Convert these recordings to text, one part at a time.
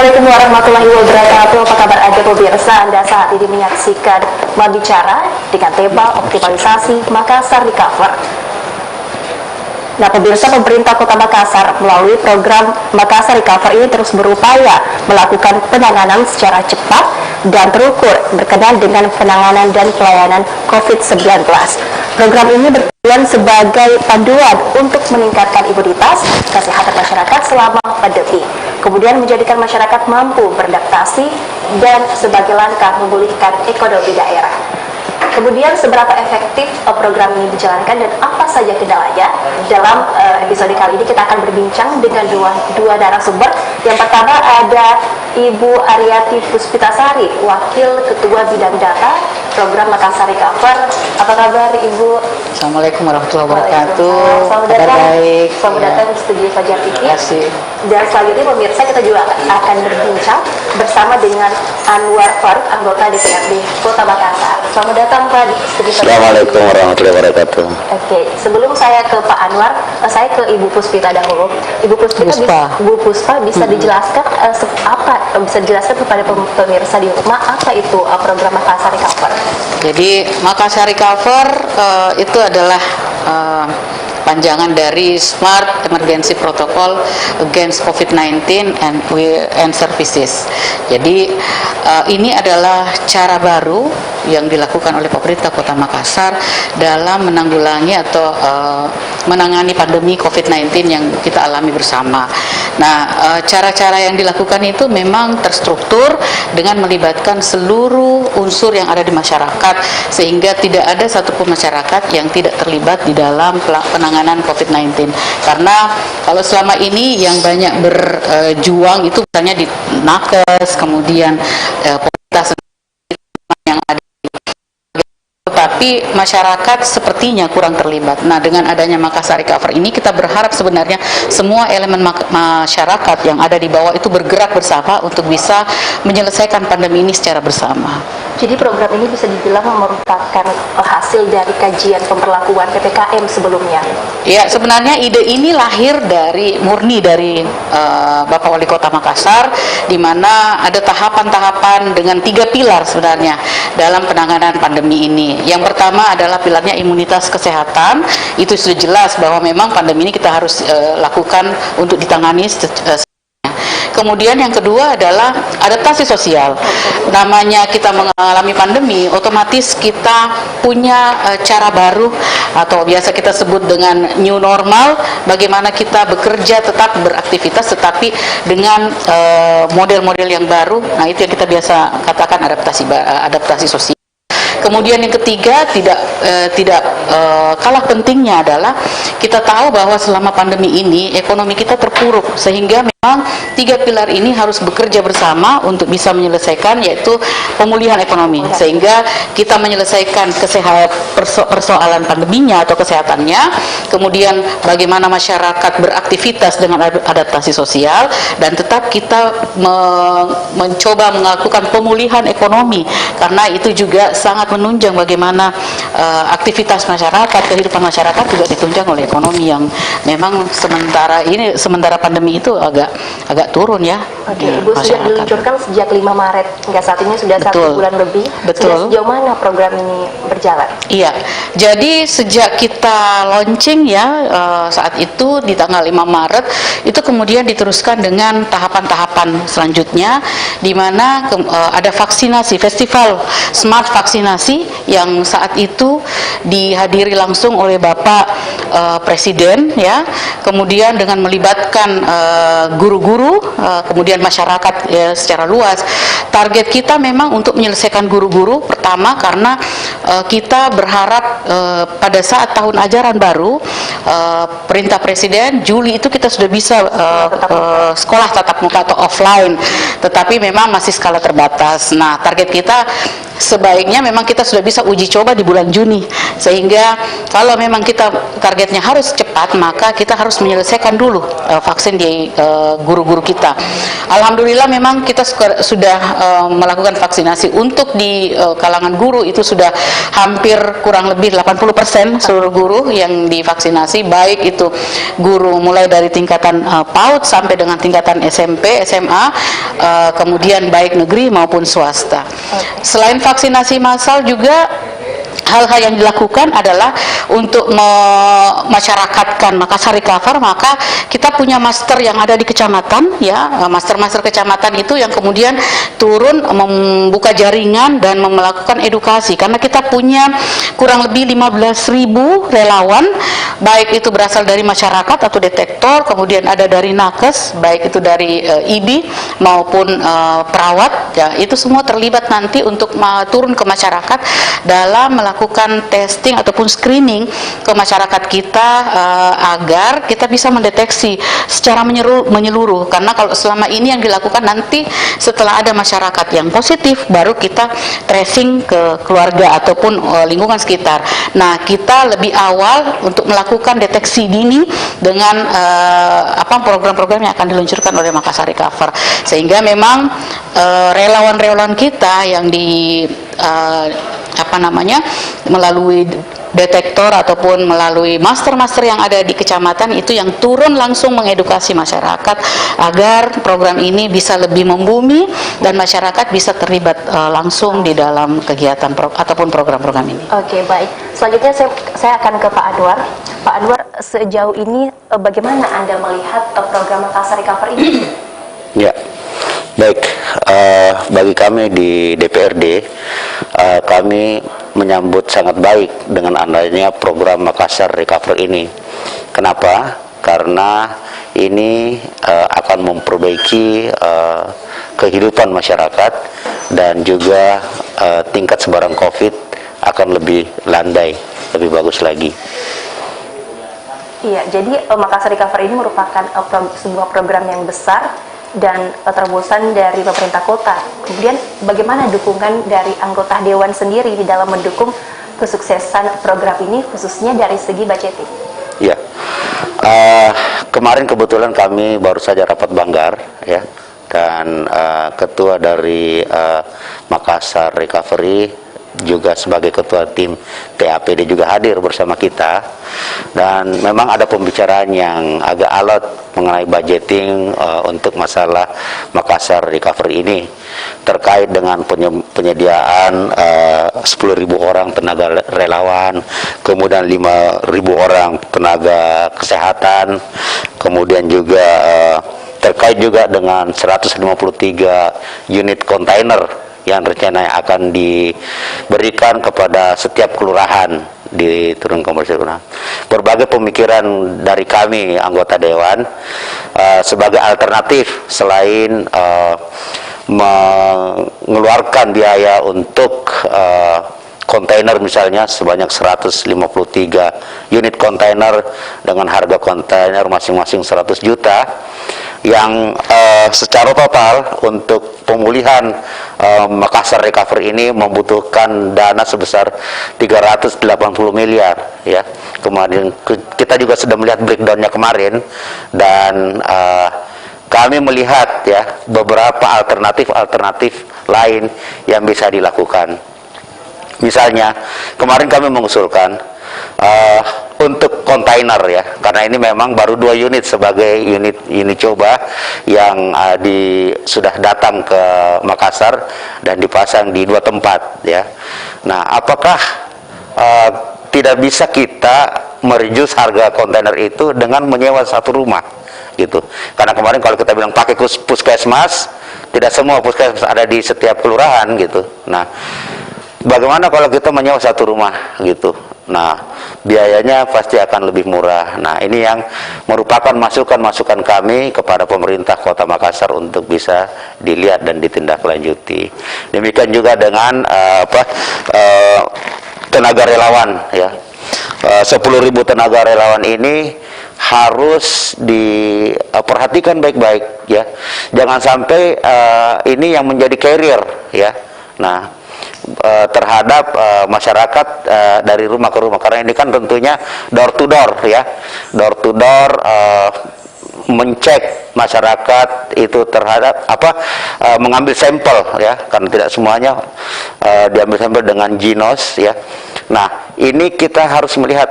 Assalamualaikum warahmatullahi wabarakatuh. Apa kabar Anda pemirsa? Anda saat ini menyaksikan Bicara dengan tema optimalisasi Makassar Recover. Nah pemirsa, pemerintah Kota Makassar melalui program Makassar Recover ini terus berupaya melakukan penanganan secara cepat dan terukur berkenaan dengan penanganan dan pelayanan COVID-19. Program ini bertujuan sebagai panduan untuk meningkatkan imunitas kesehatan masyarakat selama pandemi, kemudian menjadikan masyarakat mampu beradaptasi dan sebagai langkah memulihkan ekonomi daerah. Kemudian seberapa efektif program ini dijalankan dan apa saja kendalanya? Dalam episode kali ini kita akan berbincang dengan dua narasumber. Yang pertama ada Ibu Aryati Puspitasari, Wakil Ketua Bidang Data Program Makassar Recover. Apa kabar Ibu? Assalamualaikum warahmatullahi wabarakatuh. Selamat datang. Baik. Selamat datang di studio Fajar TV. Terima kasih. Dan selanjutnya pemirsa, kita juga akan berbincang bersama dengan Anwar Farouk, anggota DPRD Kota Makassar. Selamat datang Pak di studio Fajar TV. Assalamualaikum warahmatullahi wabarakatuh. Oke, sebelum saya ke Pak Anwar, saya ke Ibu Puspita dahulu. Ibu Puspita, Bu Puspa bisa dijelaskan bisa dijelaskan kepada pemirsa di rumah apa itu program Makassar Recover? Jadi Makassar Recover itu adalah panjangan dari Smart Emergency Protocol Against COVID-19 and Services. Jadi ini adalah cara baru yang dilakukan oleh pemerintah Kota Makassar dalam menanggulangi atau menangani pandemi COVID-19 yang kita alami bersama. Nah, cara-cara yang dilakukan itu memang terstruktur dengan melibatkan seluruh unsur yang ada di masyarakat, sehingga tidak ada satupun masyarakat yang tidak terlibat di dalam penanganan COVID-19. Karena kalau selama ini yang banyak berjuang itu misalnya di nakes, kemudian pemerintah yang ada, tapi masyarakat sepertinya kurang terlibat. Nah, dengan adanya Makassar Recover ini kita berharap sebenarnya semua elemen masyarakat yang ada di bawah itu bergerak bersama untuk bisa menyelesaikan pandemi ini secara bersama. Jadi program ini bisa dibilang merupakan hasil dari kajian pemberlakuan PPKM sebelumnya. Ya, sebenarnya ide ini lahir murni dari Bapak Wali Kota Makassar, di mana ada tahapan-tahapan dengan 3 pilar sebenarnya dalam penanganan pandemi ini. Yang pertama adalah pilarnya imunitas kesehatan. Itu sudah jelas bahwa memang pandemi ini kita harus lakukan untuk ditangani. Kemudian yang kedua adalah adaptasi sosial. Namanya kita mengalami pandemi, otomatis kita punya cara baru atau biasa kita sebut dengan new normal, bagaimana kita bekerja tetap beraktivitas tetapi dengan model-model yang baru. Nah, itu yang kita biasa katakan adaptasi sosial. Kemudian yang ketiga tidak kalah pentingnya adalah kita tahu bahwa selama pandemi ini ekonomi kita terpuruk, sehingga memang 3 pilar ini harus bekerja bersama untuk bisa menyelesaikan, yaitu pemulihan ekonomi, sehingga kita menyelesaikan persoalan pandeminya atau kesehatannya, kemudian bagaimana masyarakat beraktivitas dengan adaptasi sosial, dan tetap kita mencoba melakukan pemulihan ekonomi, karena itu juga sangat menunjang bagaimana aktivitas masyarakat, kehidupan masyarakat juga ditunjang oleh ekonomi yang memang sementara pandemi itu agak turun ya. Oke, Ibu sudah diluncurkan sejak 5 Maret hingga saat ini sudah 1 bulan lebih. Betul. Sudah sejauh mana program ini berjalan? Iya, jadi sejak kita launching ya saat itu di tanggal 5 Maret itu kemudian diteruskan dengan tahapan-tahapan selanjutnya, di mana ada vaksinasi, festival Smart Vaksinasi yang saat itu dihadiri langsung oleh Bapak Presiden ya, kemudian dengan melibatkan guru-guru, kemudian masyarakat ya, secara luas. Target kita memang untuk menyelesaikan guru-guru pertama, karena kita berharap pada saat tahun ajaran baru perintah Presiden Juli itu kita sudah bisa sekolah tatap muka atau offline, tetapi memang masih skala terbatas. Nah, target kita sebaiknya memang kita sudah bisa uji coba di bulan Juni, sehingga kalau memang kita target targetnya harus cepat, maka kita harus menyelesaikan dulu vaksin di guru-guru kita. Alhamdulillah memang kita sudah melakukan vaksinasi untuk di kalangan guru itu sudah hampir kurang lebih 80% seluruh guru yang divaksinasi, baik itu guru mulai dari tingkatan PAUD sampai dengan tingkatan SMP, SMA, kemudian baik negeri maupun swasta. Selain vaksinasi massal juga hal-hal yang dilakukan adalah untuk memasyarakatkan Makassar Recover, maka kita punya master yang ada di kecamatan, ya, master-master kecamatan itu yang kemudian turun membuka jaringan dan melakukan edukasi, karena kita punya kurang lebih 15.000 relawan, baik itu berasal dari masyarakat atau detektor, kemudian ada dari nakes, baik itu dari IBI maupun perawat, ya, itu semua terlibat nanti untuk turun ke masyarakat dalam melakukan testing ataupun screening ke masyarakat kita agar kita bisa mendeteksi secara menyeluruh. Karena kalau selama ini yang dilakukan, nanti setelah ada masyarakat yang positif baru kita tracing ke keluarga ataupun lingkungan sekitar. Nah, kita lebih awal untuk melakukan deteksi dini dengan program-program yang akan diluncurkan oleh Makassar Recover, sehingga memang relawan-relawan kita yang di melalui detektor ataupun melalui master-master yang ada di kecamatan itu yang turun langsung mengedukasi masyarakat agar program ini bisa lebih membumi dan masyarakat bisa terlibat langsung di dalam kegiatan ataupun program-program ini. Oke, baik. Selanjutnya saya akan ke Pak Anwar. Pak Anwar, sejauh ini bagaimana Anda melihat program Makassar Recover ini? Ya, baik. Bagi kami di DPRD, kami menyambut sangat baik dengan adanya program Makassar Recover ini. Kenapa? Karena ini akan memperbaiki kehidupan masyarakat dan juga tingkat sebaran COVID akan lebih landai, lebih bagus lagi. Iya, jadi Makassar Recover ini merupakan sebuah program yang besar dan terobosan dari pemerintah kota. Kemudian bagaimana dukungan dari anggota dewan sendiri di dalam mendukung kesuksesan program ini, khususnya dari segi budgeting? Ya, kemarin kebetulan kami baru saja rapat Banggar, ya, dan ketua dari Makassar Recovery juga sebagai ketua tim TAPD juga hadir bersama kita, dan memang ada pembicaraan yang agak alot mengenai budgeting untuk masalah Makassar Recovery ini terkait dengan penyediaan 10.000 orang tenaga relawan, kemudian 5.000 orang tenaga kesehatan, kemudian juga terkait juga dengan 153 unit kontainer yang rencananya akan diberikan kepada setiap kelurahan di Turun Komersil. Berbagai pemikiran dari kami anggota dewan sebagai alternatif selain mengeluarkan biaya untuk kontainer misalnya sebanyak 153 unit kontainer dengan harga kontainer masing-masing 100 juta yang secara total untuk pemulihan Makassar Recovery ini membutuhkan dana sebesar 380 miliar, ya. Kemudian kita juga sudah melihat breakdown-nya kemarin, dan kami melihat, ya, beberapa alternatif lain yang bisa dilakukan. Misalnya kemarin kami mengusulkan untuk kontainer, ya, karena ini memang baru 2 unit sebagai unit coba yang sudah datang ke Makassar dan dipasang di 2 tempat, ya. Nah, apakah tidak bisa kita mereduce harga kontainer itu dengan menyewa satu rumah, gitu? Karena kemarin kalau kita bilang pakai puskesmas, tidak semua puskesmas ada di setiap kelurahan, gitu. Nah, bagaimana kalau kita menyewa satu rumah, gitu? Nah, biayanya pasti akan lebih murah. Nah, ini yang merupakan masukan-masukan kami kepada pemerintah Kota Makassar untuk bisa dilihat dan ditindaklanjuti. Demikian juga dengan tenaga relawan, ya. 10.000 tenaga relawan ini harus diperhatikan baik-baik, ya. Jangan sampai ini yang menjadi carrier, ya. Nah, terhadap masyarakat dari rumah ke rumah, karena ini kan tentunya door to door ya, door to door, mencek masyarakat itu terhadap mengambil sampel ya, karena tidak semuanya diambil sampel dengan ginos ya. Nah, ini kita harus melihat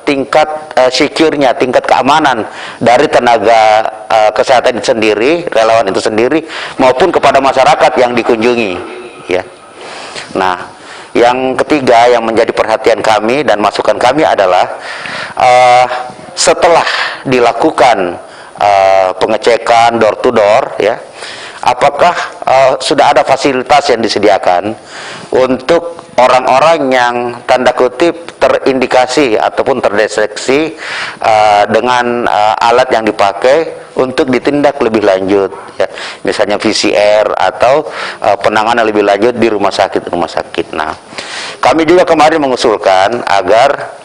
tingkat secure-nya, tingkat keamanan dari tenaga kesehatan itu sendiri, relawan itu sendiri, maupun kepada masyarakat yang dikunjungi ya. Nah, yang ketiga yang menjadi perhatian kami dan masukan kami adalah setelah dilakukan pengecekan door to door ya, apakah sudah ada fasilitas yang disediakan untuk orang-orang yang tanda kutip terindikasi ataupun terdeteksi dengan alat yang dipakai untuk ditindak lebih lanjut ya, misalnya PCR atau penanganan lebih lanjut di rumah sakit. Nah, kami juga kemarin mengusulkan agar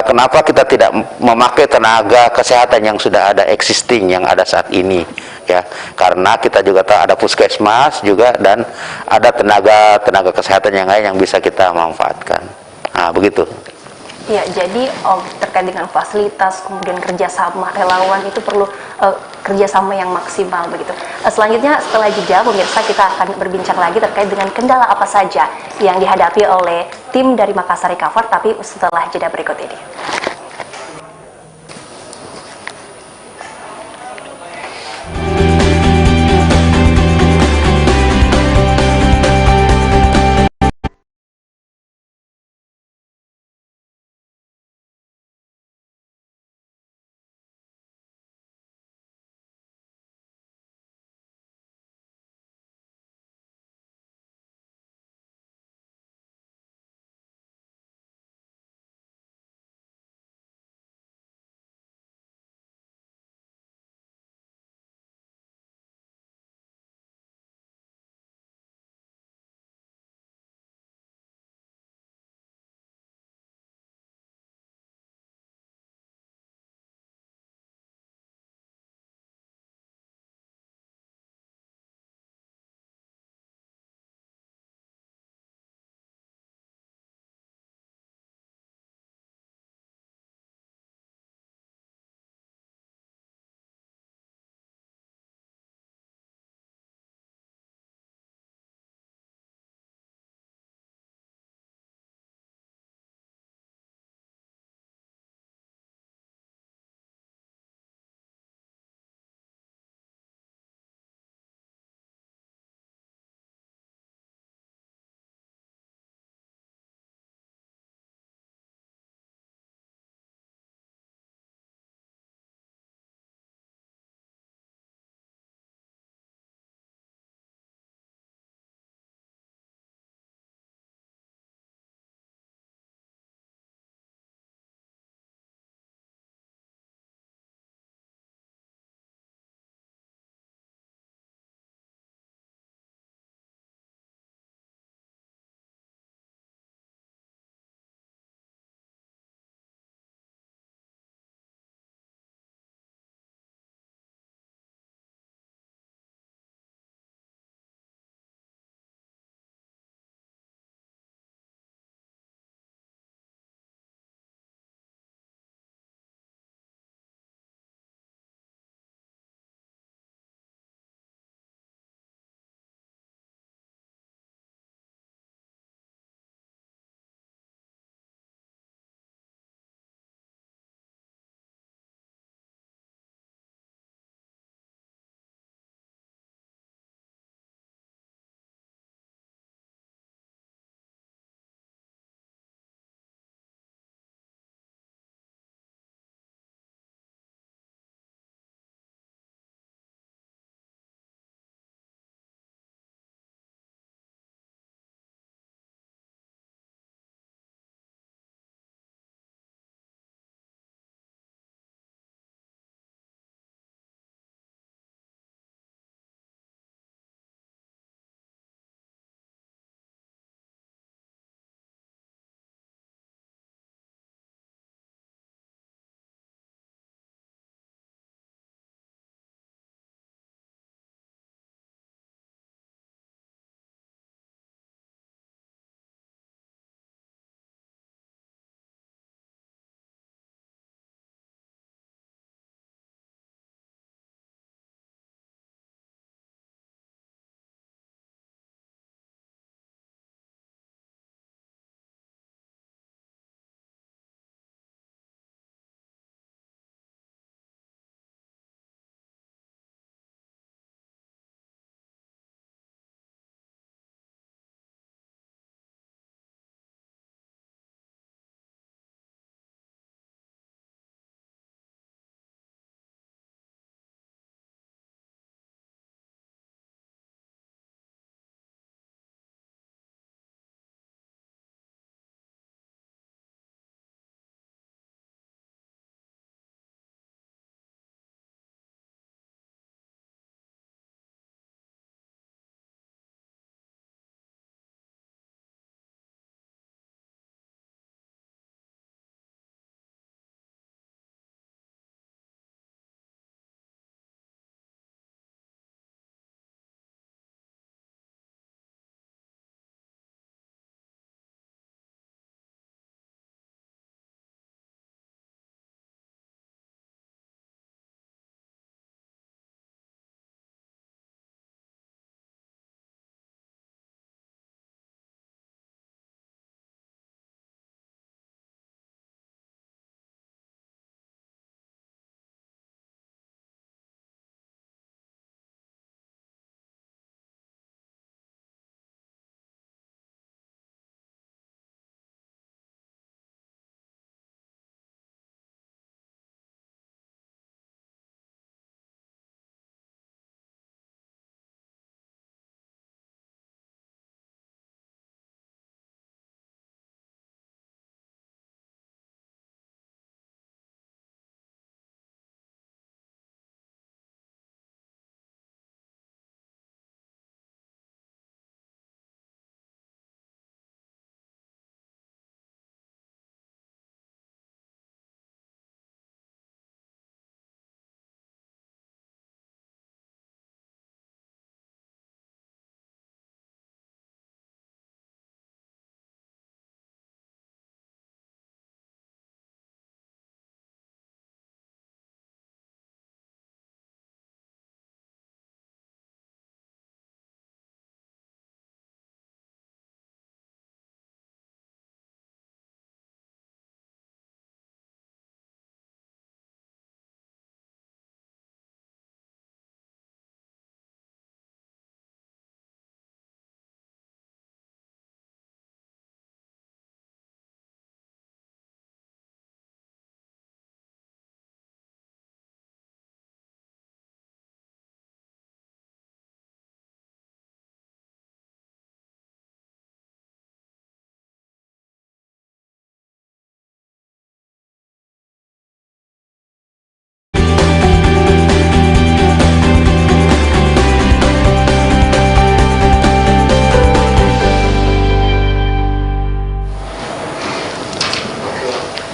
kenapa kita tidak memakai tenaga kesehatan yang sudah ada existing, yang ada saat ini ya, karena kita juga tahu ada puskesmas juga dan ada tenaga kesehatan yang lain yang bisa kita manfaatkan. Nah, begitu. Ya, jadi terkait dengan fasilitas, kemudian kerjasama relawan itu perlu kerjasama yang maksimal begitu. Selanjutnya setelah jeda, pemirsa, kita akan berbincang lagi terkait dengan kendala apa saja yang dihadapi oleh tim dari Makassar Recover, tapi setelah jeda berikut ini.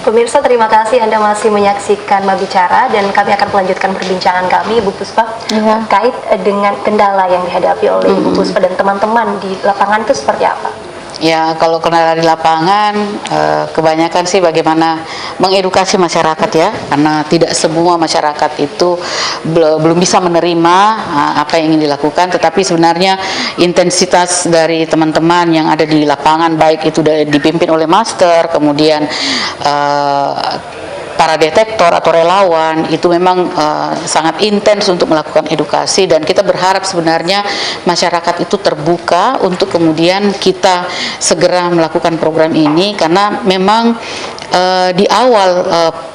Pemirsa, terima kasih Anda masih menyaksikan Mabicara dan kami akan melanjutkan perbincangan kami, Bu Puspa, terkait dengan kendala yang dihadapi oleh Bu Puspa dan teman-teman di lapangan itu seperti apa? Ya, kalau kendala di lapangan, kebanyakan sih bagaimana mengedukasi masyarakat ya, karena tidak semua masyarakat itu belum bisa menerima apa yang ingin dilakukan, tetapi sebenarnya intensitas dari teman-teman yang ada di lapangan, baik itu dipimpin oleh master, kemudian para detektor atau relawan itu memang sangat intens untuk melakukan edukasi, dan kita berharap sebenarnya masyarakat itu terbuka untuk kemudian kita segera melakukan program ini, karena memang di awal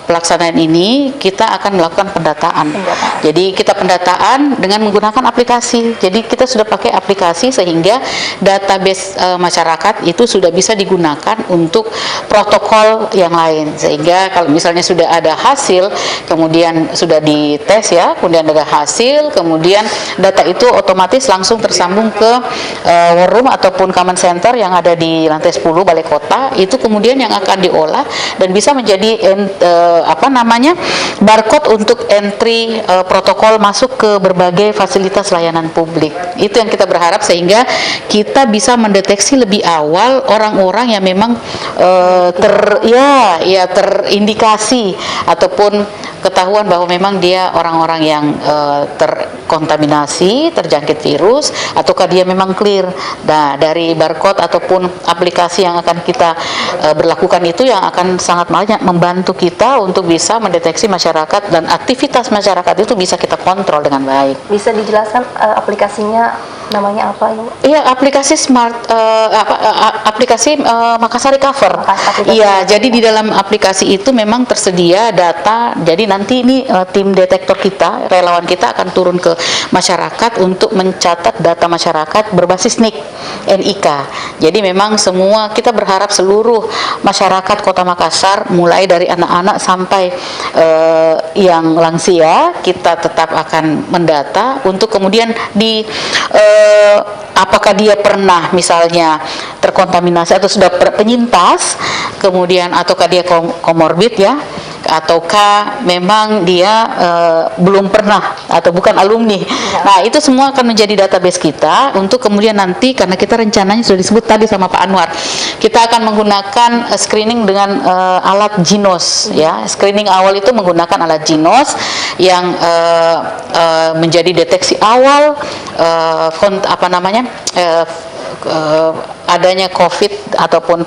pelaksanaan ini kita akan melakukan pendataan. Jadi kita pendataan dengan menggunakan aplikasi. Jadi kita sudah pakai aplikasi sehingga database masyarakat itu sudah bisa digunakan untuk protokol yang lain. Sehingga kalau misalnya sudah ada hasil, kemudian sudah dites ya, kemudian ada hasil, kemudian data itu otomatis langsung tersambung ke war room ataupun command center yang ada di lantai 10 Balai Kota. Itu kemudian yang akan diolah dan bisa menjadi barcode untuk entry protokol masuk ke berbagai fasilitas layanan publik. Itu yang kita berharap, sehingga kita bisa mendeteksi lebih awal orang-orang yang memang terindikasi ataupun ketahuan bahwa memang dia orang-orang yang terkontaminasi, terjangkit virus, ataukah dia memang clear. Nah, dari barcode ataupun aplikasi yang akan kita berlakukan itu yang akan sangat banyak membantu kita untuk bisa mendeteksi masyarakat, dan aktivitas masyarakat itu bisa kita kontrol dengan baik. Bisa dijelaskan aplikasinya namanya apa ya? Iya, aplikasi aplikasi Makassar Recover. Iya, jadi di dalam aplikasi itu memang tersedia data. Jadi nanti ini tim detektor kita, relawan kita akan turun ke masyarakat untuk mencatat data masyarakat berbasis NIK. Jadi memang semua, kita berharap seluruh masyarakat Kota Makassar, mulai dari anak-anak sampai yang lansia, kita tetap akan mendata untuk kemudian apakah dia pernah misalnya terkontaminasi atau sudah penyintas, kemudian ataukah dia komorbid ya, ataukah memang dia belum pernah atau bukan alumni. Nah, itu semua akan menjadi database kita untuk kemudian nanti, karena kita rencananya sudah disebut tadi sama Pak Anwar, kita akan menggunakan screening dengan alat Ginos ya. Screening awal itu menggunakan alat Ginos yang menjadi deteksi awal adanya COVID ataupun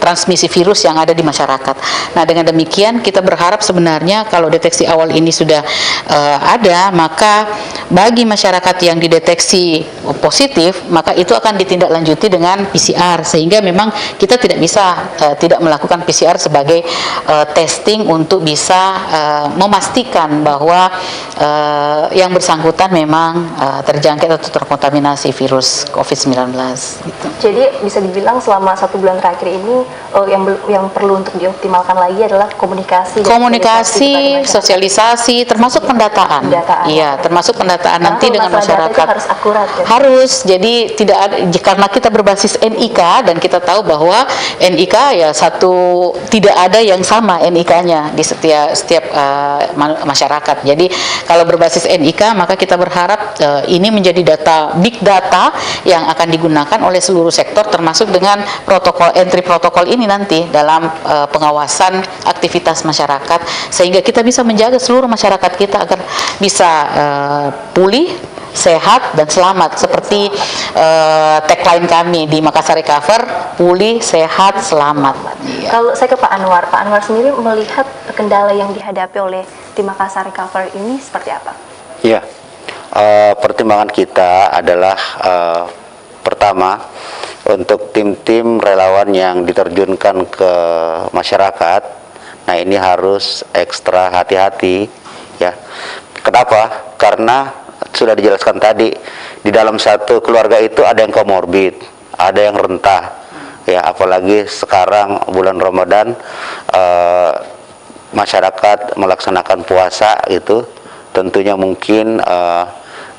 transmisi virus yang ada di masyarakat. Nah, dengan demikian kita berharap sebenarnya kalau deteksi awal ini sudah ada, maka bagi masyarakat yang dideteksi positif, maka itu akan ditindaklanjuti dengan PCR, sehingga memang kita tidak bisa tidak melakukan PCR sebagai testing untuk bisa memastikan bahwa yang bersangkutan memang terjangkit atau terkontaminasi virus COVID-19. Gitu. Jadi bisa dibilang selama 1 bulan terakhir ini yang perlu untuk dioptimalkan lagi adalah komunikasi, sosialisasi, termasuk pendataan. Iya, termasuk pendataan nanti dengan masyarakat. Harus akurat. Ya? Harus. Jadi tidak ada, karena kita berbasis NIK dan kita tahu bahwa NIK ya tidak ada yang sama NIK-nya di setiap masyarakat. Jadi kalau berbasis NIK, maka kita berharap ini menjadi big data yang akan digunakan oleh seluruh sektor, termasuk dengan entry protokol ini nanti dalam pengawasan aktivitas masyarakat, sehingga kita bisa menjaga seluruh masyarakat kita agar bisa pulih, sehat dan selamat, seperti tagline kami di Makassar Recover, pulih, sehat, selamat. Kalau saya ke Pak Anwar sendiri melihat kendala yang dihadapi oleh tim Makassar Recover ini seperti apa? Ya, pertimbangan kita adalah pertama, untuk tim-tim relawan yang diterjunkan ke masyarakat, nah ini harus ekstra hati-hati ya. Kenapa? Karena sudah dijelaskan tadi, di dalam satu keluarga itu ada yang komorbid, ada yang rentah ya, apalagi sekarang bulan Ramadan, masyarakat melaksanakan puasa itu, tentunya mungkin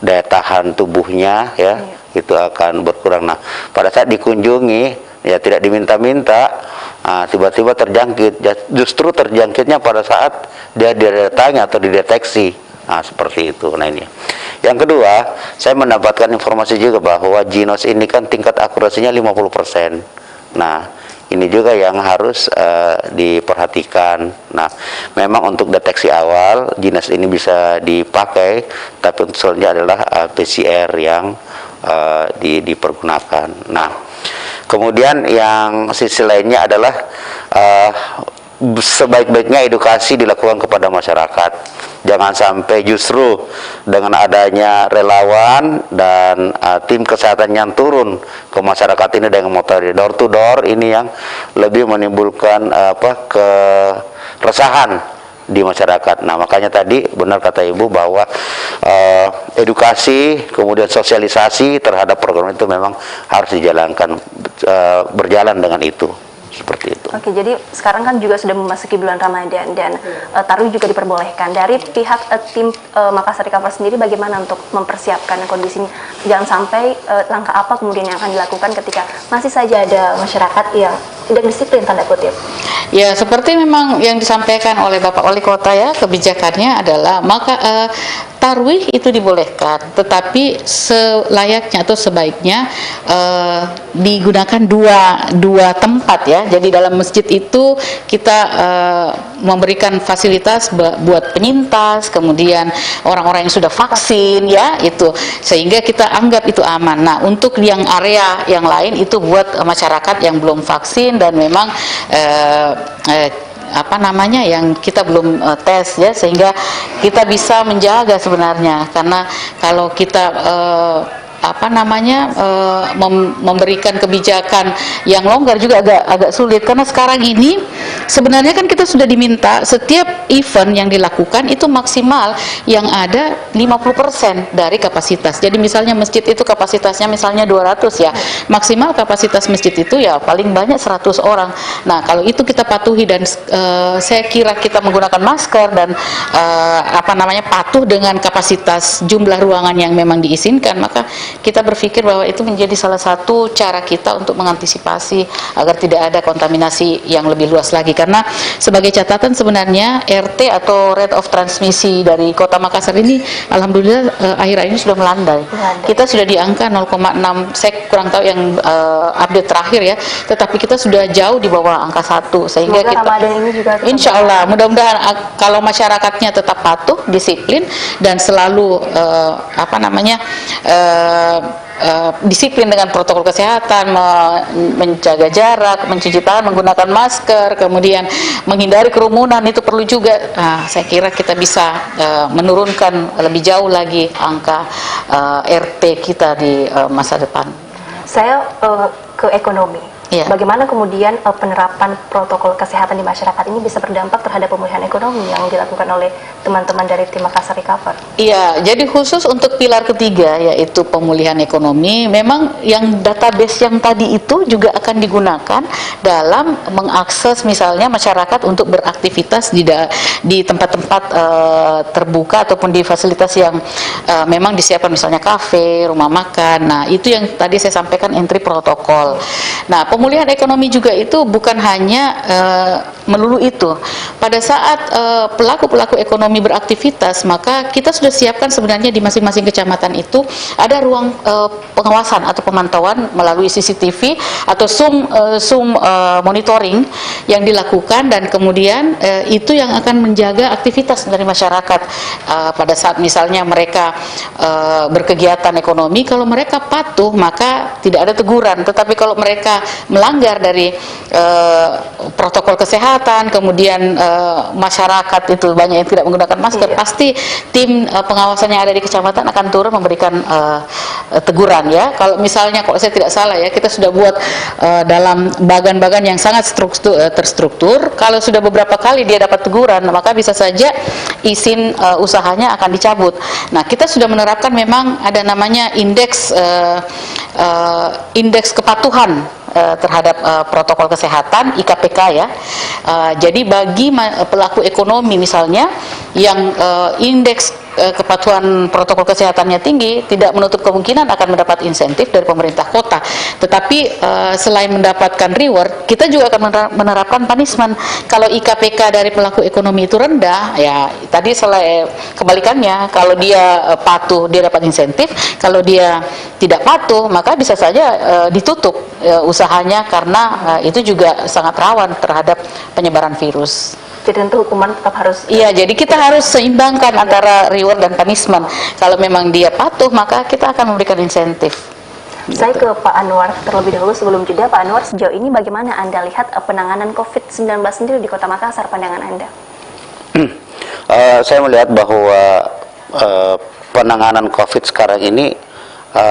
daya tahan tubuhnya ya itu akan berkurang. Nah, pada saat dikunjungi ya tidak diminta-minta tiba-tiba terjangkit. Justru terjangkitnya pada saat dia didatangi atau dideteksi. Seperti itu. Nah, ini. Yang kedua, saya mendapatkan informasi juga bahwa Ginos ini kan tingkat akurasinya 50%. Nah, ini juga yang harus diperhatikan. Nah, memang untuk deteksi awal Ginos ini bisa dipakai, tapi untuk selanjutnya adalah PCR yang dipergunakan. Nah, kemudian yang sisi lainnya adalah sebaik-baiknya edukasi dilakukan kepada masyarakat. Jangan sampai justru dengan adanya relawan dan tim kesehatan yang turun ke masyarakat ini dengan metode door to door, ini yang lebih menimbulkan keresahan di masyarakat. Nah, makanya tadi benar kata Ibu bahwa edukasi kemudian sosialisasi terhadap program itu memang harus dijalankan, berjalan dengan itu. Seperti itu. Oke, jadi sekarang kan juga sudah memasuki bulan Ramadan dan taruh juga diperbolehkan. Dari pihak tim Makassar Recover sendiri bagaimana untuk mempersiapkan kondisinya? Jangan sampai langkah apa kemudian yang akan dilakukan ketika masih saja ada masyarakat yang tidak disiplin, tanda kutip. Ya, seperti memang yang disampaikan oleh Bapak Wali Kota ya, kebijakannya adalah tarwih itu dibolehkan, tetapi selayaknya atau sebaiknya digunakan dua tempat ya. Jadi dalam masjid itu kita memberikan fasilitas buat penyintas, kemudian orang-orang yang sudah vaksin ya, itu sehingga kita anggap itu aman. Nah, untuk yang area yang lain itu buat masyarakat yang belum vaksin dan memang yang kita belum tes ya, sehingga kita bisa menjaga sebenarnya, karena kalau kita memberikan kebijakan yang longgar juga agak sulit, karena sekarang ini sebenarnya kan kita sudah diminta setiap event yang dilakukan itu maksimal yang ada 50% dari kapasitas. Jadi misalnya masjid itu kapasitasnya misalnya 200 ya, maksimal kapasitas masjid itu ya paling banyak 100 orang. Nah, kalau itu kita patuhi dan saya kira kita menggunakan masker dan patuh dengan kapasitas jumlah ruangan yang memang diizinkan, maka kita berpikir bahwa itu menjadi salah satu cara kita untuk mengantisipasi agar tidak ada kontaminasi yang lebih luas lagi. Karena sebagai catatan sebenarnya RT atau rate of transmisi dari Kota Makassar ini alhamdulillah akhir-akhir ini sudah melandai. Kita sudah di angka 0,6, saya kurang tahu yang update terakhir ya, tetapi kita sudah jauh di bawah angka 1, sehingga kita ini juga insya Allah mudah-mudahan kalau masyarakatnya tetap patuh, disiplin dan selalu disiplin dengan protokol kesehatan, menjaga jarak, mencuci tangan, menggunakan masker, kemudian menghindari kerumunan, itu perlu juga. Saya kira kita bisa menurunkan lebih jauh lagi angka RT kita di masa depan. Saya ke ekonomi. Ya. Bagaimana kemudian penerapan protokol kesehatan di masyarakat ini bisa berdampak terhadap pemulihan ekonomi yang dilakukan oleh teman-teman dari tim Makassar Recover? Iya, jadi khusus untuk pilar ketiga yaitu pemulihan ekonomi, memang yang database yang tadi itu juga akan digunakan dalam mengakses misalnya masyarakat untuk beraktivitas di tempat-tempat terbuka ataupun di fasilitas yang memang disiapkan, misalnya kafe, rumah makan. Nah, itu yang tadi saya sampaikan entry protokol. Nah, pemulihan ekonomi juga itu bukan hanya melulu itu. Pada saat pelaku-pelaku ekonomi beraktivitas, maka kita sudah siapkan sebenarnya di masing-masing kecamatan itu ada ruang pengawasan atau pemantauan melalui CCTV atau Zoom monitoring yang dilakukan, dan kemudian itu yang akan menjaga aktivitas dari masyarakat pada saat misalnya mereka berkegiatan ekonomi. Kalau mereka patuh maka tidak ada teguran, tetapi kalau mereka melanggar dari protokol kesehatan, kemudian masyarakat itu banyak yang tidak menggunakan masker, pasti tim pengawasan yang ada di kecamatan akan turun memberikan teguran ya. Kalau misalnya, kalau saya tidak salah ya, kita sudah buat dalam bagan-bagan yang sangat terstruktur. Kalau sudah beberapa kali dia dapat teguran, maka bisa saja izin usahanya akan dicabut. Nah, kita sudah menerapkan memang ada namanya indeks kepatuhan terhadap protokol kesehatan, IKPK ya. Jadi bagi pelaku ekonomi misalnya yang indeks kepatuhan protokol kesehatannya tinggi, tidak menutup kemungkinan akan mendapat insentif dari pemerintah kota. Tetapi selain mendapatkan reward, kita juga akan menerapkan punishment. Kalau IKPK dari pelaku ekonomi itu rendah, ya tadi kebalikannya, kalau dia patuh dia dapat insentif, kalau dia tidak patuh maka bisa saja ditutup usahanya, karena itu juga sangat rawan terhadap penyebaran virus. Jadi tentu hukuman tetap harus. Iya, jadi kita harus seimbangkan antara reward dan punishment. Kalau memang dia patuh, maka kita akan memberikan insentif. Saya ke Pak Anwar terlebih dahulu sebelum jeda. Pak Anwar, sejauh ini bagaimana Anda lihat penanganan COVID-19 sendiri di Kota Makassar, pandangan Anda? Saya melihat bahwa penanganan COVID sekarang ini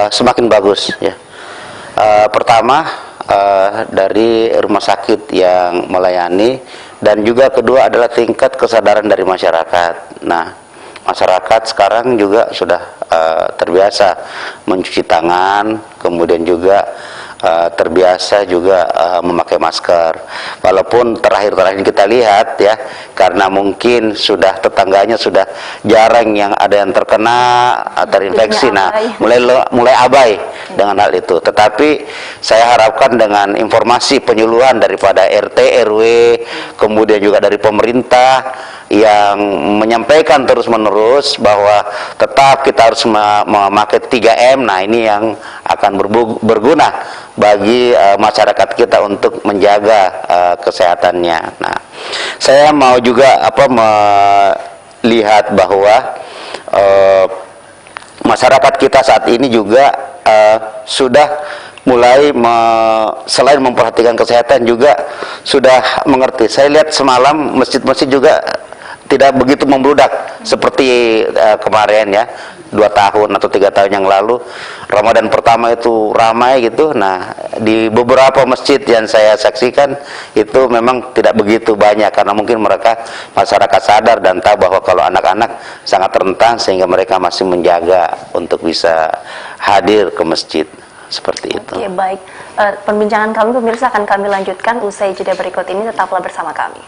semakin bagus, ya. Pertama, dari rumah sakit yang melayani, dan juga kedua adalah tingkat kesadaran dari masyarakat. Nah, masyarakat sekarang juga sudah terbiasa mencuci tangan, kemudian juga terbiasa juga memakai masker. Walaupun terakhir-terakhir kita lihat, ya, karena mungkin sudah tetangganya sudah jarang yang ada yang terkena terinfeksi, nah mulai abai dengan hal itu. Tetapi saya harapkan dengan informasi penyuluhan daripada RT, RW, kemudian juga dari pemerintah yang menyampaikan terus-menerus bahwa tetap kita harus memakai 3M. Nah, ini yang akan berguna bagi masyarakat kita untuk menjaga kesehatannya. Nah, saya mau juga melihat bahwa masyarakat kita saat ini juga sudah mulai selain memperhatikan kesehatan juga sudah mengerti. Saya lihat semalam masjid-masjid juga tidak begitu membludak seperti kemarin, ya, 2 tahun atau 3 tahun yang lalu. Ramadan pertama itu ramai gitu. Nah, di beberapa masjid yang saya saksikan itu memang tidak begitu banyak, karena mungkin masyarakat sadar dan tahu bahwa kalau anak-anak sangat rentan, sehingga mereka masih menjaga untuk bisa hadir ke masjid. Seperti itu. Oke, baik. Perbincangan kami pemirsa akan kami lanjutkan usai jeda berikut ini. Tetaplah bersama kami.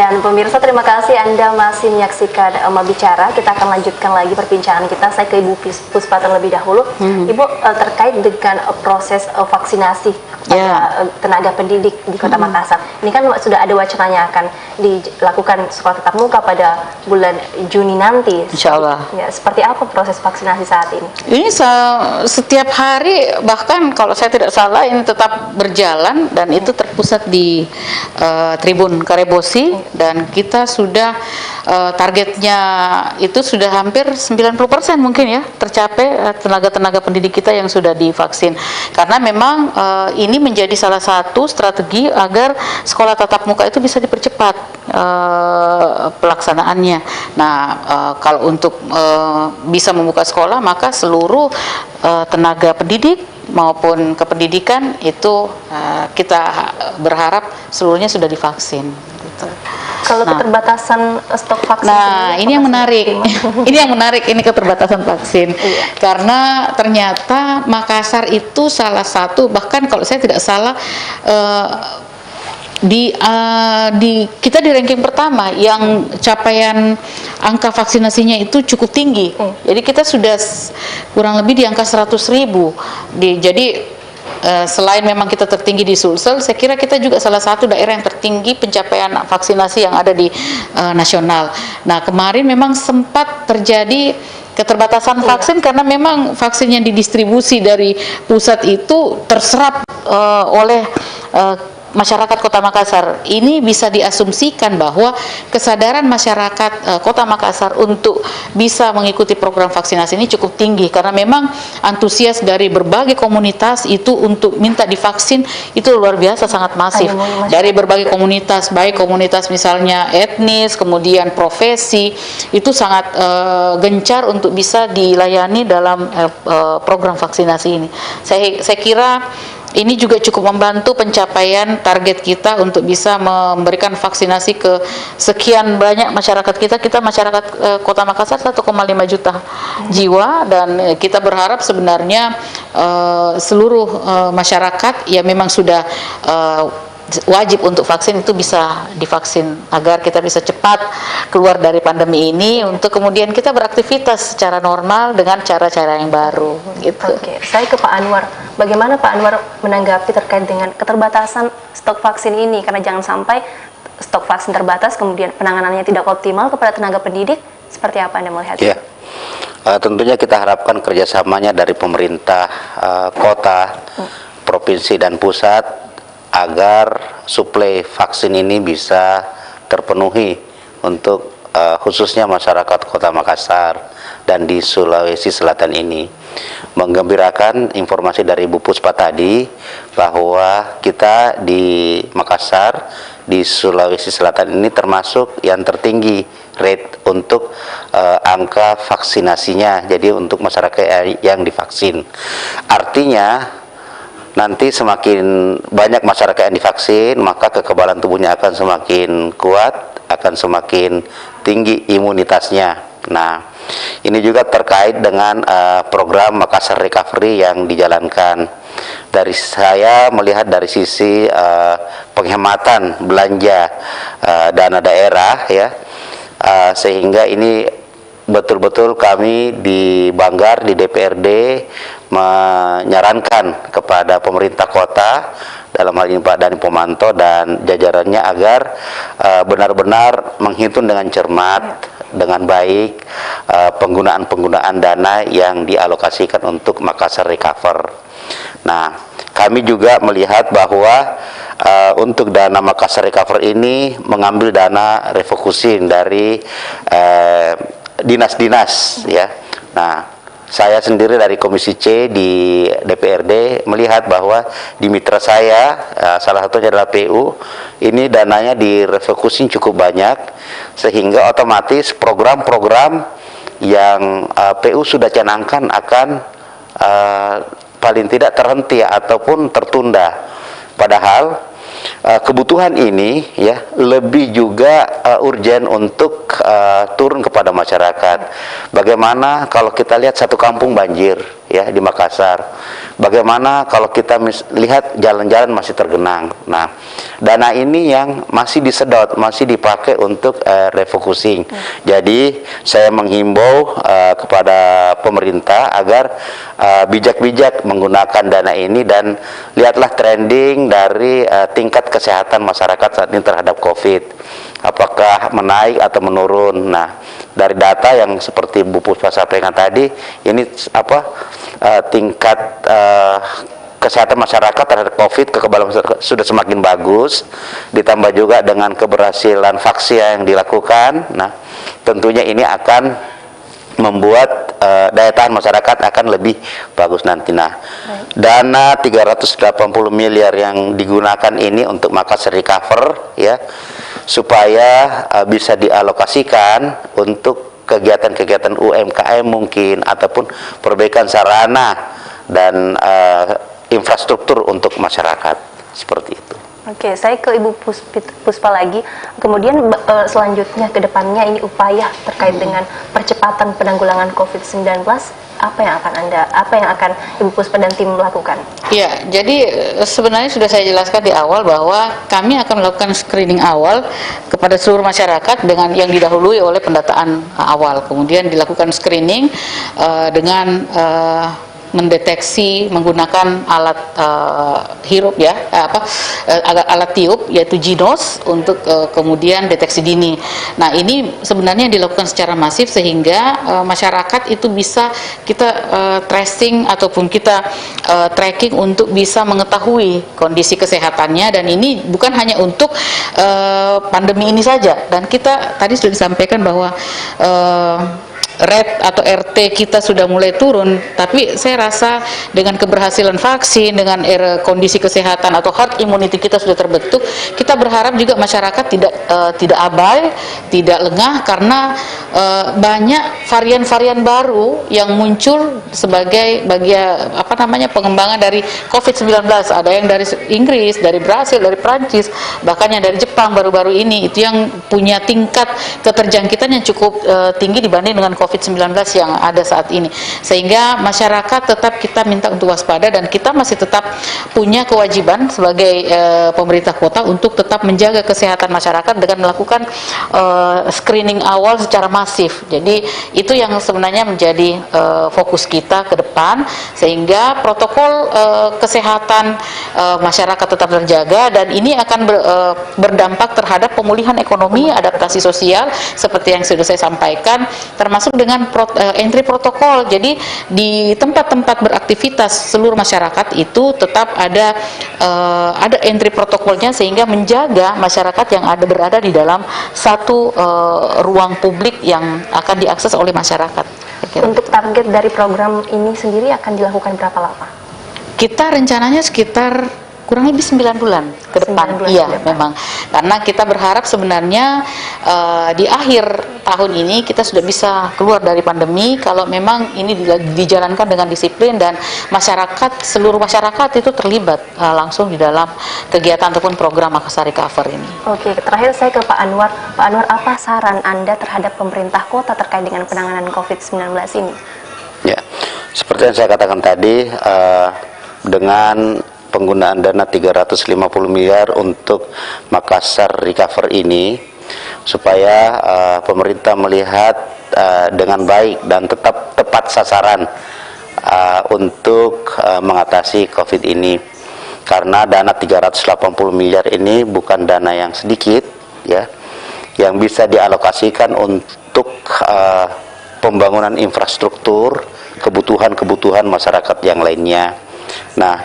Dan pemirsa, terima kasih Anda masih menyaksikan Emak Bicara. Kita akan lanjutkan lagi perbincangan kita. Saya ke Ibu Puspa terlebih dahulu. Ibu, terkait dengan proses vaksinasi pada tenaga pendidik di Kota Makassar. Ini kan sudah ada wacananya akan dilakukan sekolah tatap muka pada bulan Juni nanti. Insya Allah. Ya, seperti apa proses vaksinasi saat ini? Ini setiap hari, bahkan kalau saya tidak salah ini tetap berjalan, dan itu terpusat di Tribun Karebosi, dan kita sudah targetnya itu sudah hampir 90% mungkin ya tercapai, tenaga-tenaga pendidik kita yang sudah divaksin. Karena memang ini menjadi salah satu strategi agar sekolah tatap muka itu bisa dipercepat pelaksanaannya. Nah, kalau untuk bisa membuka sekolah, maka seluruh tenaga pendidik maupun kependidikan itu kita berharap seluruhnya sudah divaksin. Gitu. Kalau keterbatasan stok vaksin, ini yang menarik. Ini yang menarik, ini keterbatasan vaksin. Karena ternyata Makassar itu salah satu, bahkan kalau saya tidak salah, kita di ranking pertama yang capaian angka vaksinasinya itu cukup tinggi. Jadi kita sudah kurang lebih di angka 100.000. Jadi selain memang kita tertinggi di Sulsel, saya kira kita juga salah satu daerah yang tertinggi pencapaian vaksinasi yang ada di nasional. Nah, kemarin memang sempat terjadi keterbatasan vaksin karena memang vaksin yang didistribusi dari pusat itu terserap oleh masyarakat Kota Makassar. Ini bisa diasumsikan bahwa kesadaran masyarakat Kota Makassar untuk bisa mengikuti program vaksinasi ini cukup tinggi, karena memang antusias dari berbagai komunitas itu untuk minta divaksin itu luar biasa, sangat masif. Dari berbagai komunitas, baik komunitas misalnya etnis, kemudian profesi, itu sangat gencar untuk bisa dilayani dalam program vaksinasi ini. Saya kira ini juga cukup membantu pencapaian target kita untuk bisa memberikan vaksinasi ke sekian banyak masyarakat kita. Kita masyarakat Kota Makassar 1,5 juta jiwa, dan kita berharap sebenarnya seluruh masyarakat yang memang sudah wajib untuk vaksin itu bisa divaksin agar kita bisa cepat keluar dari pandemi ini untuk kemudian kita beraktivitas secara normal dengan cara-cara yang baru gitu. Oke, saya ke Pak Anwar. Bagaimana Pak Anwar menanggapi terkait dengan keterbatasan stok vaksin ini, karena jangan sampai stok vaksin terbatas kemudian penanganannya tidak optimal kepada tenaga pendidik? Seperti apa Anda melihat? Ya. Tentunya kita harapkan kerjasamanya dari pemerintah kota, provinsi dan pusat agar suplai vaksin ini bisa terpenuhi untuk khususnya masyarakat Kota Makassar dan di Sulawesi Selatan ini. Menggembirakan informasi dari Ibu Puspa tadi bahwa kita di Makassar, di Sulawesi Selatan ini termasuk yang tertinggi rate untuk angka vaksinasinya, jadi untuk masyarakat yang divaksin. Artinya nanti semakin banyak masyarakat yang divaksin, maka kekebalan tubuhnya akan semakin kuat, akan semakin tinggi imunitasnya. Nah, ini juga terkait dengan program Makassar Recovery yang dijalankan. Dari saya melihat dari sisi penghematan belanja dana daerah, ya, sehingga ini betul-betul kami di Banggar, di DPRD menyarankan kepada pemerintah kota, dalam hal ini Pak Dhani Pomanto dan jajarannya, agar benar-benar menghitung dengan cermat, dengan baik penggunaan dana yang dialokasikan untuk Makassar Recover. Nah, kami juga melihat bahwa untuk dana Makassar Recover ini mengambil dana refocusing dari dinas-dinas, ya. Nah, saya sendiri dari Komisi C di DPRD melihat bahwa di mitra saya, salah satunya adalah PU, ini dananya di refocusing cukup banyak, sehingga otomatis program-program yang PU sudah canangkan akan paling tidak terhenti ataupun tertunda. Padahal kebutuhan ini, ya, lebih juga urgen untuk turun kepada masyarakat. Bagaimana kalau kita lihat satu kampung banjir, ya di Makassar. Bagaimana kalau kita lihat jalan-jalan masih tergenang. Nah, dana ini yang masih disedot, masih dipakai untuk refocusing. Jadi saya menghimbau kepada pemerintah agar bijak-bijak menggunakan dana ini, dan lihatlah trending dari tingkat kesehatan masyarakat saat ini terhadap COVID. Apakah menaik atau menurun? Nah, dari data yang seperti Bu Puspa sampaikan tadi, ini tingkat kesehatan masyarakat terhadap COVID, kekebalan masyarakat sudah semakin bagus, ditambah juga dengan keberhasilan vaksin yang dilakukan. Nah, tentunya ini akan membuat daya tahan masyarakat akan lebih bagus nanti. Nah, dana 380 miliar yang digunakan ini untuk Makassar Recover, ya, supaya bisa dialokasikan untuk kegiatan-kegiatan UMKM mungkin, ataupun perbaikan sarana dan infrastruktur untuk masyarakat, seperti itu. Oke, saya ke Ibu Puspa lagi. Kemudian selanjutnya ke depannya ini upaya terkait dengan percepatan penanggulangan COVID-19, apa yang akan Ibu Puspa dan tim lakukan? Ya, jadi sebenarnya sudah saya jelaskan di awal bahwa kami akan melakukan screening awal kepada seluruh masyarakat dengan yang didahului oleh pendataan awal. Kemudian dilakukan screening dengan mendeteksi menggunakan alat hirup, ya, alat tiup, yaitu GINOS, untuk kemudian deteksi dini. Nah, ini sebenarnya dilakukan secara masif sehingga masyarakat itu bisa kita tracing ataupun kita tracking untuk bisa mengetahui kondisi kesehatannya, dan ini bukan hanya untuk pandemi ini saja. Dan kita tadi sudah disampaikan bahwa rate atau RT kita sudah mulai turun, tapi saya rasa dengan keberhasilan vaksin, dengan kondisi kesehatan atau herd immunity kita sudah terbentuk, kita berharap juga masyarakat tidak abai, tidak lengah, karena banyak varian-varian baru yang muncul sebagai bagian pengembangan dari COVID-19. Ada yang dari Inggris, dari Brasil, dari Prancis, bahkan yang dari Jepang baru-baru ini, itu yang punya tingkat keterjangkitan yang cukup tinggi dibanding dengan COVID-19 yang ada saat ini, sehingga masyarakat tetap kita minta untuk waspada, dan kita masih tetap punya kewajiban sebagai pemerintah kota untuk tetap menjaga kesehatan masyarakat dengan melakukan screening awal secara masif. Jadi itu yang sebenarnya menjadi fokus kita ke depan, sehingga protokol kesehatan masyarakat tetap terjaga, dan ini akan berdampak terhadap pemulihan ekonomi, adaptasi sosial seperti yang sudah saya sampaikan, termasuk dengan entry protokol. Jadi di tempat-tempat beraktivitas seluruh masyarakat itu tetap ada entry protokolnya, sehingga menjaga masyarakat yang berada di dalam satu ruang publik yang akan diakses oleh masyarakat. Untuk target dari program ini sendiri akan dilakukan berapa lama? Kita rencananya sekitar kurang lebih 9 bulan ke depan. Iya, memang. Karena kita berharap sebenarnya di akhir tahun ini kita sudah bisa keluar dari pandemi, kalau memang ini dijalankan dengan disiplin dan seluruh masyarakat itu terlibat langsung di dalam kegiatan ataupun program Makassar Recover ini. Oke, terakhir saya ke Pak Anwar. Pak Anwar, apa saran Anda terhadap pemerintah kota terkait dengan penanganan COVID-19 ini? Ya, seperti yang saya katakan tadi, dengan penggunaan dana 350 miliar untuk Makassar Recover ini, supaya pemerintah melihat dengan baik dan tetap tepat sasaran untuk mengatasi COVID ini. Karena dana 380 miliar ini bukan dana yang sedikit, ya, yang bisa dialokasikan untuk pembangunan infrastruktur, kebutuhan-kebutuhan masyarakat yang lainnya. Nah,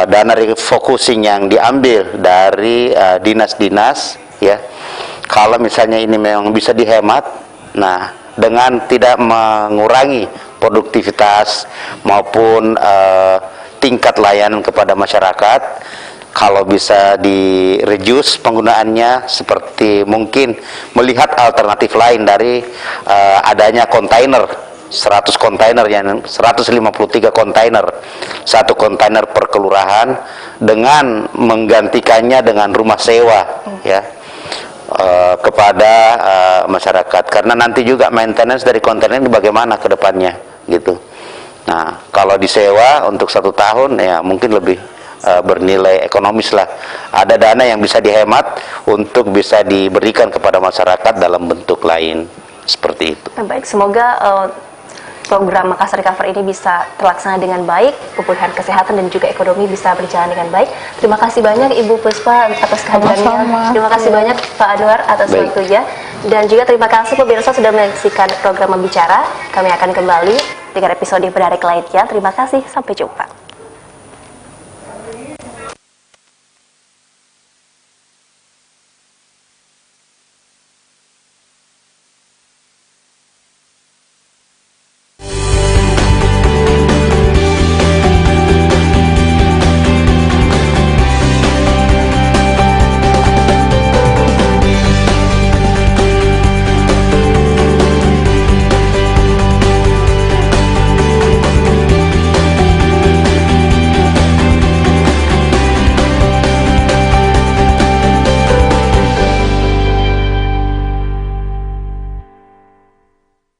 dana refocusing yang diambil dari dinas-dinas, ya, kalau misalnya ini memang bisa dihemat, nah, dengan tidak mengurangi produktivitas maupun tingkat layanan kepada masyarakat, kalau bisa di-reduce penggunaannya, seperti mungkin melihat alternatif lain dari adanya kontainer, 100 kontainer, yang 153 kontainer, 1 kontainer per kelurahan, dengan menggantikannya dengan rumah sewa, ya, kepada masyarakat. Karena nanti juga maintenance dari kontainer ini bagaimana ke depannya, gitu. Nah, kalau disewa untuk 1 tahun ya mungkin lebih bernilai ekonomis lah. Ada dana yang bisa dihemat untuk bisa diberikan kepada masyarakat dalam bentuk lain seperti itu. Baik, semoga program Makassar Recover ini bisa terlaksana dengan baik, pemulihan kesehatan dan juga ekonomi bisa berjalan dengan baik. Terima kasih banyak Ibu Puspa atas kehadirannya. Sama-sama. Terima kasih banyak Pak Anwar atas Baik. waktunya. Dan juga terima kasih pemirsa sudah menyaksikan program Membicara. Kami akan kembali dengan episode menarik lainnya. Terima kasih, sampai jumpa.